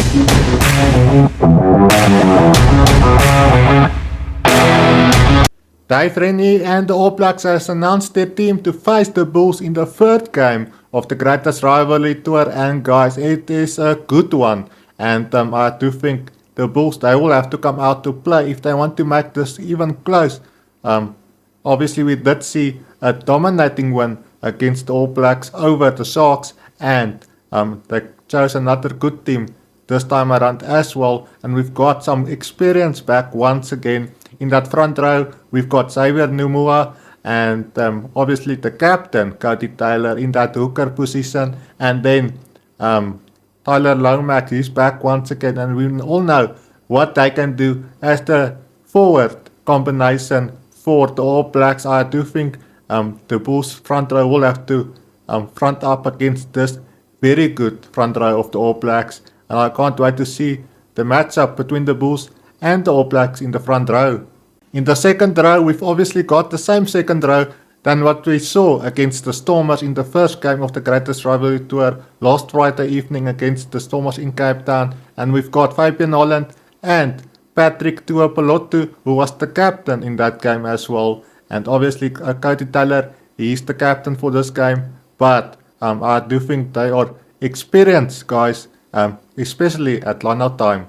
Dave Rennie and the All Blacks has announced their team to face the Bulls in the third game of the greatest rivalry tour, and guys, it is a good one. And I do think the Bulls, they will have to come out to play if they want to make this even close. Obviously, we did see a dominating win against the All Blacks over the Sharks, and they chose another good team this time around as well. And we've got some experience back once again. In that front row, we've got Xavier Numua and obviously the captain, Cody Taylor, in that hooker position. And then Tyler Lomax is back once again, and we all know what they can do as the forward combination for the All Blacks. I do think the Bulls front row will have to front up against this very good front row of the All Blacks. And I can't wait to see the matchup between the Bulls and the All Blacks in the front row. In the second row, we've obviously got the same second row than what we saw against the Stormers in the first game of the greatest rivalry tour last Friday evening against the Stormers in Cape Town. And we've got Fabian Holland and Patrick Tuipulotu, who was the captain in that game as well. And obviously Cody Taylor, he is the captain for this game. But I do think they are experienced guys, especially at line-out time.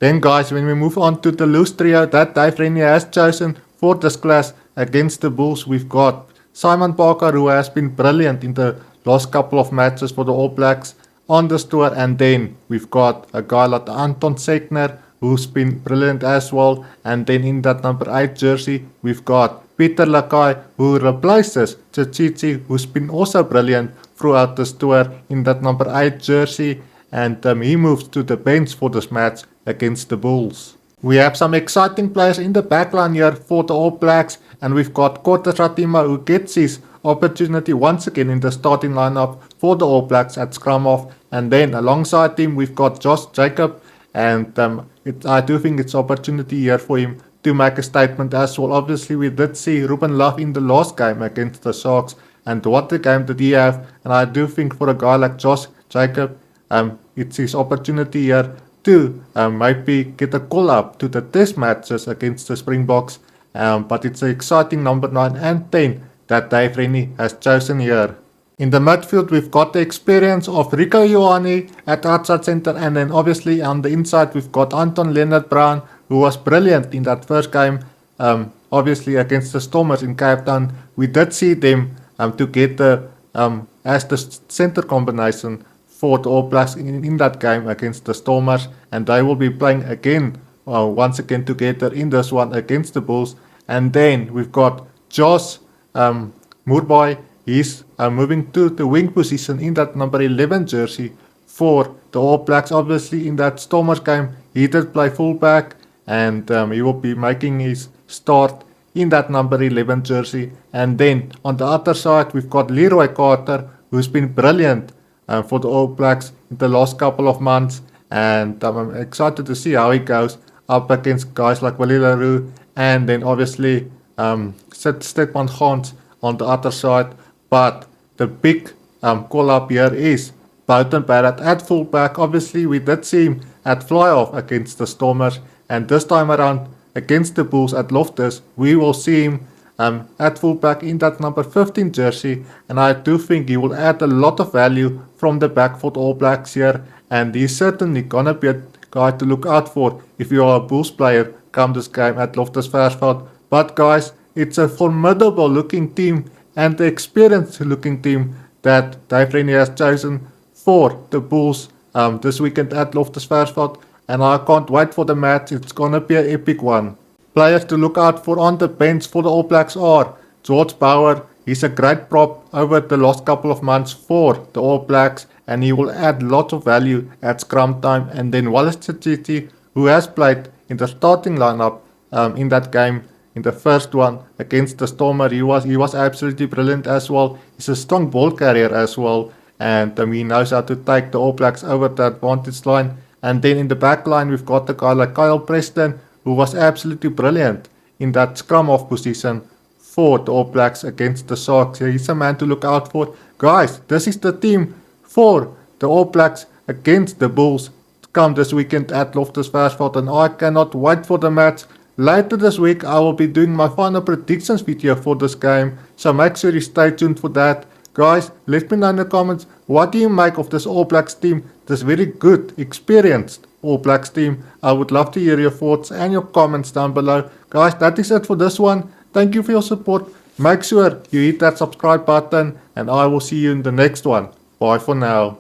Then guys, when we move on to the loose trio that Dave Rennie has chosen for this clash against the Bulls, we've got Simon Parker, who has been brilliant in the last couple of matches for the All Blacks on this tour. And then we've got a guy like Anton Segner, who's been brilliant as well. And then in that number 8 jersey, we've got Peter Lakai, who replaces Chichichi, who's been also brilliant throughout this tour in that number 8 jersey. And he moves to the bench for this match against the Bulls. We have some exciting players in the backline here for the All Blacks, and we've got Kota Ratima, who gets his opportunity once again in the starting lineup for the All Blacks at scrum off. And then alongside him, we've got Josh Jacob, and I do think it's opportunity here for him to make a statement as well. Obviously, we did see Ruben Love in the last game against the Sharks, and what a game did he have. And I do think for a guy like Josh Jacob, it's his opportunity here to maybe get a call up to the test matches against the Springboks. But it's an exciting number 9 and 10 that Dave Rennie has chosen here. In the midfield, we've got the experience of Rico Ioane at outside centre, and then obviously on the inside we've got Anton Leonard-Brown, who was brilliant in that first game, obviously against the Stormers in Cape Town. We did see them together as the centre combination for the All Blacks in that game against the Stormers, and they will be playing again, once again together in this one against the Bulls. And then we've got Josh Murboy. He's moving to the wing position in that number 11 jersey for the All Blacks. Obviously in that Stormers game he did play fullback, and he will be making his start in that number 11 jersey. And then on the other side we've got Leroy Carter, who's been brilliant for the All Blacks in the last couple of months, and I'm excited to see how he goes up against guys like Willie LaRue, and then obviously Stefan Gans on the other side. But the big call up here is Boughton Barrett at fullback. Obviously we did see him at fly-off against the Stormers, and this time around against the Bulls at Loftus we will see him at fullback in that number 15 jersey, and I do think he will add a lot of value from the back for the All Blacks here, and he's certainly gonna be a guy to look out for if you are a Bulls player come this game at Loftus Versfeld. But guys, it's a formidable looking team and the experienced looking team that Dave Rennie has chosen for the Bulls this weekend at Loftus Versfeld, and I can't wait for the match. It's gonna be an epic one. Players to look out for on the bench for the All Blacks are George Bauer. He's a great prop over the last couple of months for the All Blacks, and he will add lots of value at scrum time. And then Wallace Chichichi, who has played in the starting lineup in that game, in the first one against the Stormer. He was absolutely brilliant as well. He's a strong ball carrier as well, and he knows how to take the All Blacks over the advantage line. And then in the back line we've got a guy like Kyle Preston, who was absolutely brilliant in that scrum off position for the All Blacks against the Sharks. He's a man to look out for. Guys, this is the team for the All Blacks against the Bulls come this weekend at Loftus Versfeld, and I cannot wait for the match. Later this week I will be doing my final predictions video for this game, so make sure you stay tuned for that. Guys, let me know in the comments, what do you make of this All Blacks team, this very good, experienced All Blacks team? I would love to hear your thoughts and your comments down below. Guys, that is it for this one. Thank you for your support. Make sure you hit that subscribe button, and I will see you in the next one. Bye for now.